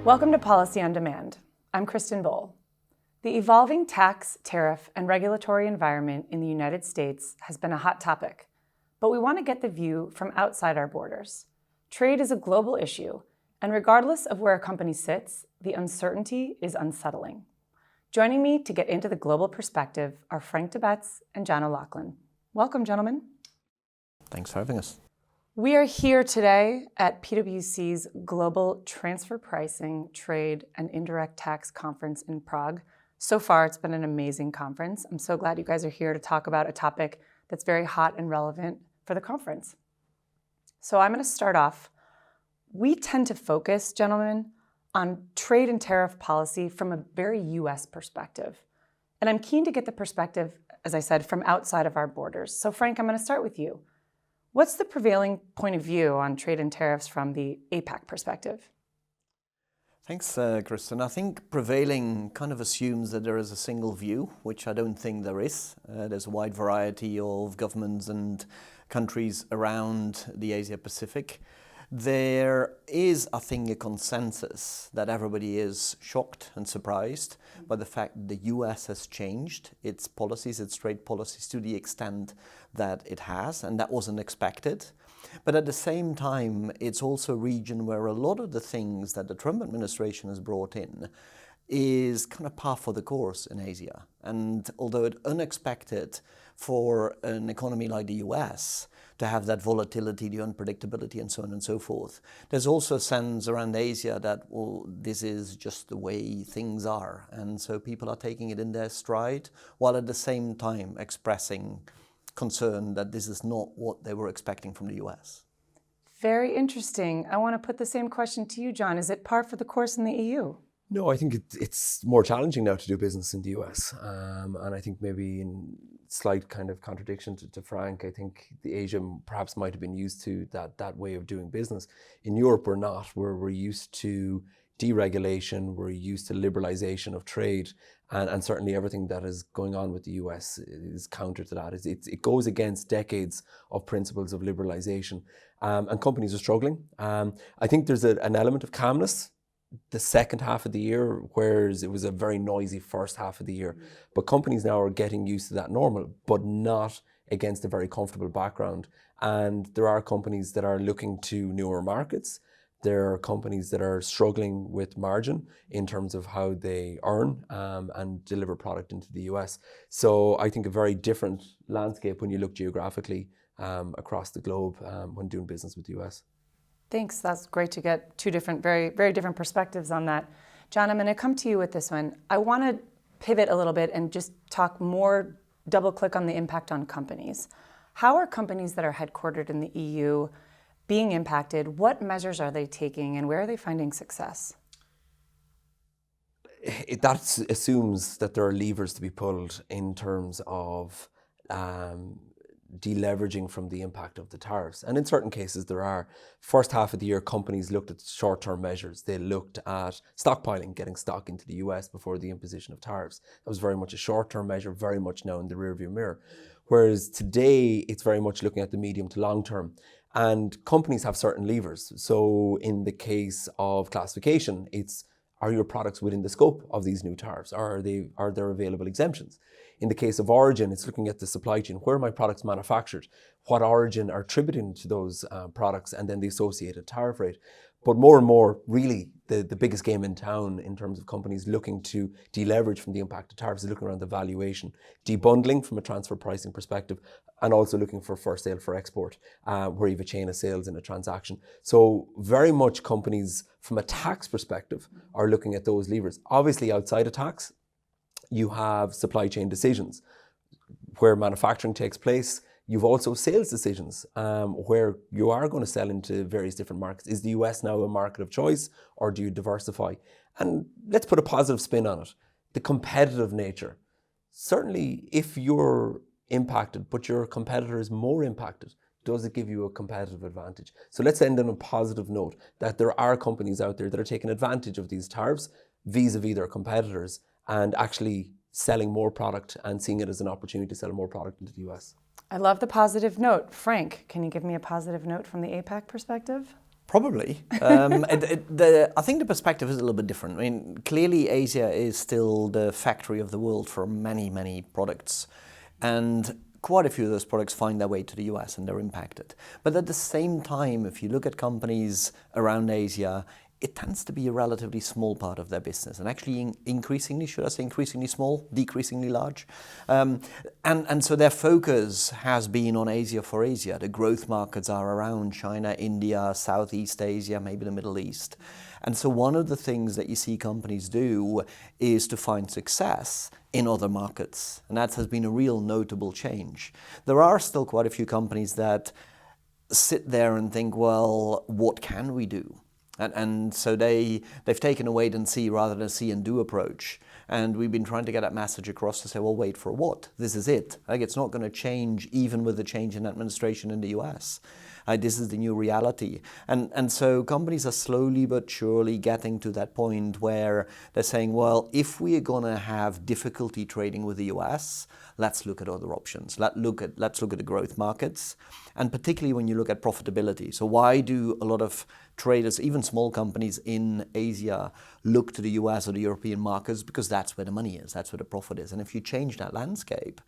Welcome to Policy on Demand. I'm Kristin Bohl. The evolving tax, tariff, and regulatory environment in the United States has been a hot topic, but we want to get the view from outside our borders. Trade is a global issue, and regardless of where a company sits, the uncertainty is unsettling. Joining me to get into the global perspective are Frank Debets and John O'Loughlin. Welcome, gentlemen. Thanks for having us. We are here today at PwC's Global Transfer Pricing, Trade, and Indirect Tax Conference in Prague. So far, it's been an amazing conference. I'm so glad you guys are here to talk about a topic that's very hot and relevant for the conference. So I'm going to start off. We tend to focus, gentlemen, on trade and tariff policy from a very U.S. perspective. And I'm keen to get the perspective, as I said, from outside of our borders. So Frank, I'm going to start with you. What's the prevailing point of view on trade and tariffs from the APAC perspective? Thanks, Kristin. I think prevailing kind of assumes that there is a single view, which I don't think there is. There's a wide variety of governments and countries around the Asia Pacific. There is, I think, a consensus that everybody is shocked and surprised by the fact that the US has changed its policies, its trade policies, to the extent that it has, and that wasn't expected. But at the same time, it's also a region where a lot of the things that the Trump administration has brought in is kind of par for the course in Asia. And although it's unexpected for an economy like the US to have that volatility, the unpredictability, and so on and so forth, there's also a sense around Asia that, well, this is just the way things are. And so people are taking it in their stride, while at the same time expressing concern that this is not what they were expecting from the US. Very interesting. I want to put the same question to you, John. Is it par for the course in the EU? No, I think it's more challenging now to do business in the US. And I think maybe in slight kind of contradiction to Frank, I think the Asia perhaps might have been used to that way of doing business. In Europe, we're not. We're used to deregulation, we're used to liberalization of trade, and certainly everything that is going on with the US is counter to that. It goes against decades of principles of liberalization, and companies are struggling. I think there's an element of calmness the second half of the year, whereas it was a very noisy first half of the year. But companies now are getting used to that normal, but not against a very comfortable background. And there are companies that are looking to newer markets. There are companies that are struggling with margin in terms of how they earn and deliver product into the US. So I think a very different landscape when you look geographically across the globe when doing business with the US. Thanks. That's great to get two different, very, very different perspectives on that. John, I'm going to come to you with this one. I want to pivot a little bit and just talk more, double click on the impact on companies. How are companies that are headquartered in the EU being impacted? What measures are they taking and where are they finding success? That assumes that there are levers to be pulled in terms of deleveraging from the impact of the tariffs. And in certain cases there are. First half of the year, companies looked at short-term measures. They looked at stockpiling, getting stock into the US before the imposition of tariffs. That was very much a short-term measure, very much now in the rearview mirror. Whereas today, it's very much looking at the medium to long term. And companies have certain levers. So in the case of classification, are your products within the scope of these new tariffs? Are there available exemptions? In the case of origin, it's looking at the supply chain. Where are my products manufactured? What origin are attributed to those products, and then the associated tariff rate. But more and more, really, the biggest game in town in terms of companies looking to deleverage from the impact of tariffs is looking around the valuation, debundling from a transfer pricing perspective, and also looking for sale for export, where you have a chain of sales in a transaction. So very much companies, from a tax perspective, are looking at those levers. Obviously, outside of tax, you have supply chain decisions where manufacturing takes place. You've also sales decisions where you are going to sell into various different markets. Is the US now a market of choice, or do you diversify? And let's put a positive spin on it. The competitive nature. Certainly, if you're impacted, but your competitor is more impacted, does it give you a competitive advantage? So let's end on a positive note that there are companies out there that are taking advantage of these tariffs vis-a-vis their competitors and actually selling more product and seeing it as an opportunity to sell more product into the US. I love the positive note. Frank, can you give me a positive note from the APAC perspective? Probably. I think the perspective is a little bit different. I mean, clearly Asia is still the factory of the world for many, many products. And quite a few of those products find their way to the US and they're impacted. But at the same time, if you look at companies around Asia, it tends to be a relatively small part of their business, and actually increasingly, should I say increasingly small, decreasingly large. And so their focus has been on Asia for Asia. The growth markets are around China, India, Southeast Asia, maybe the Middle East. And so one of the things that you see companies do is to find success in other markets. And that has been a real notable change. There are still quite a few companies that sit there and think, well, what can we do? And so they've taken a wait and see rather than a see and do approach. And we've been trying to get that message across to say, well, wait for what? This is it. Like, it's not going to change even with the change in administration in the US. This is the new reality. And so companies are slowly but surely getting to that point where they're saying, well, if we are going to have difficulty trading with the US, let's look at other options. Let's look at the growth markets, and particularly when you look at profitability. So why do a lot of traders, even small companies in Asia, look to the US or the European markets? Because that's where the money is, that's where the profit is. And if you change that landscape,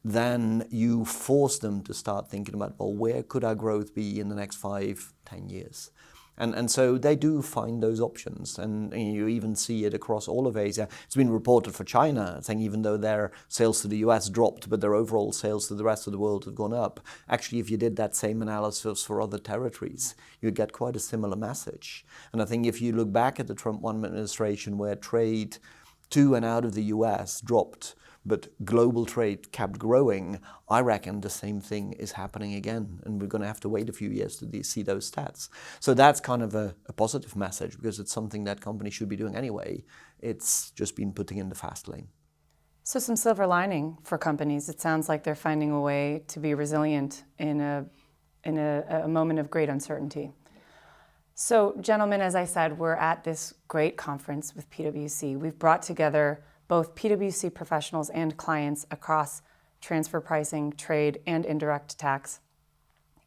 then you force them to start thinking about, well, where could our growth be in the next 5, 10 years? And so they do find those options, and you even see it across all of Asia. It's been reported for China, saying even though their sales to the US dropped, but their overall sales to the rest of the world have gone up. Actually, if you did that same analysis for other territories, you'd get quite a similar message. And I think if you look back at the Trump 1 administration, where trade to and out of the US dropped, but global trade kept growing, I reckon the same thing is happening again, and we're going to have to wait a few years to see those stats. So that's kind of a positive message, because it's something that companies should be doing anyway. It's just been putting in the fast lane. So some silver lining for companies. It sounds like they're finding a way to be resilient in a moment of great uncertainty. So gentlemen, as I said, we're at this great conference with PwC. We've brought together both PwC professionals and clients across transfer pricing, trade, and indirect tax.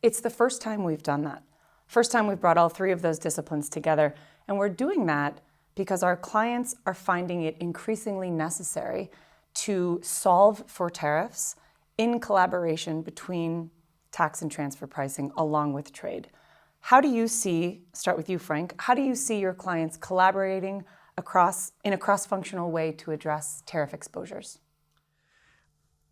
It's the first time we've done that. First time we've brought all three of those disciplines together. And we're doing that because our clients are finding it increasingly necessary to solve for tariffs in collaboration between tax and transfer pricing along with trade. How do you see, start with you, Frank, how do you see your clients collaborating in a cross-functional way to address tariff exposures?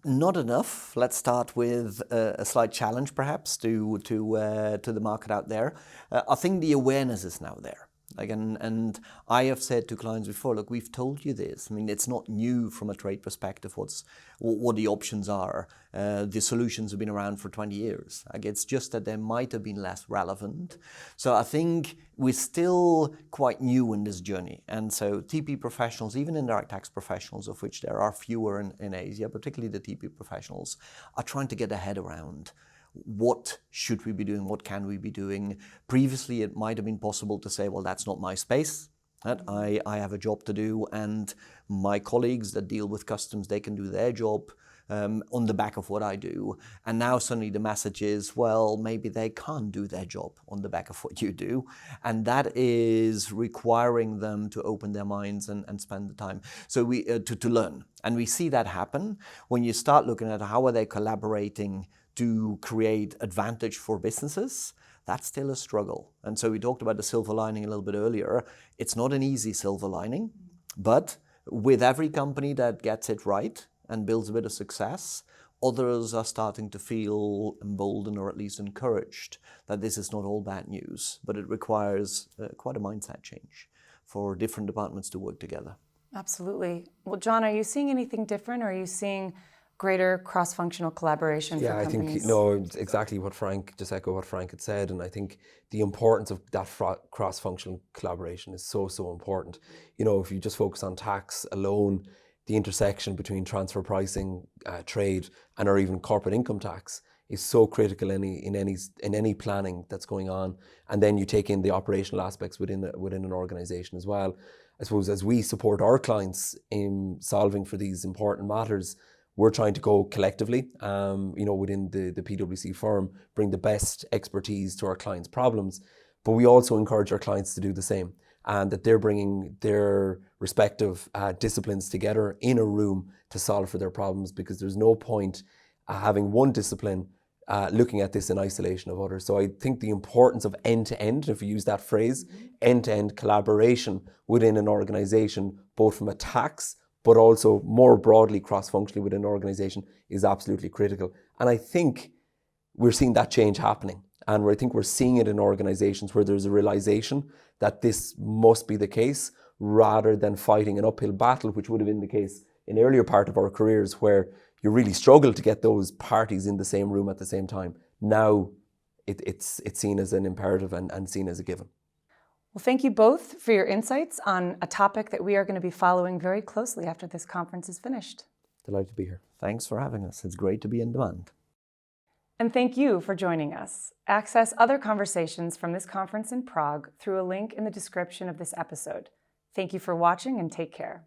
Not enough. Let's start with a slight challenge, perhaps, to the market out there. I think the awareness is now there. And I have said to clients before, look, we've told you this. I mean, it's not new from a trade perspective what the options are. The solutions have been around for 20 years. Like, it's just that they might have been less relevant. So I think we're still quite new in this journey. And so TP professionals, even indirect tax professionals, of which there are fewer in Asia, particularly the TP professionals, are trying to get their head around what should we be doing, what can we be doing. Previously, it might have been possible to say, well, that's not my space. I have a job to do, and my colleagues that deal with customs, they can do their job on the back of what I do. And now suddenly the message is, well, maybe they can't do their job on the back of what you do. And that is requiring them to open their minds and spend the time to learn. And we see that happen when you start looking at how are they collaborating to create advantage for businesses. That's still a struggle. And so we talked about the silver lining a little bit earlier. It's not an easy silver lining, but with every company that gets it right and builds a bit of success, others are starting to feel emboldened or at least encouraged that this is not all bad news, but it requires quite a mindset change for different departments to work together. Absolutely. Well, John, are you seeing anything different, or are you seeing greater cross-functional collaboration for companies? Yeah, I think, exactly what Frank, just echo what Frank had said, and I think the importance of that cross-functional collaboration is so important. If you just focus on tax alone, the intersection between transfer pricing, trade, and or even corporate income tax is so critical in any planning that's going on. And then you take in the operational aspects within an organization as well. I suppose as we support our clients in solving for these important matters, we're trying to go collectively, within the PwC firm, bring the best expertise to our clients' problems. But we also encourage our clients to do the same, and that they're bringing their respective disciplines together in a room to solve for their problems, because there's no point having one discipline looking at this in isolation of others. So I think the importance of end-to-end, if you use that phrase, end-to-end collaboration within an organization, both from a tax but also more broadly cross-functionally within an organization, is absolutely critical. And I think we're seeing that change happening. And I think we're seeing it in organizations where there's a realization that this must be the case, rather than fighting an uphill battle, which would have been the case in the earlier part of our careers, where you really struggle to get those parties in the same room at the same time. Now it's seen as an imperative and seen as a given. Well, thank you both for your insights on a topic that we are going to be following very closely after this conference is finished. Delighted to be here. Thanks for having us. It's great to be in demand. And thank you for joining us. Access other conversations from this conference in Prague through a link in the description of this episode. Thank you for watching, and take care.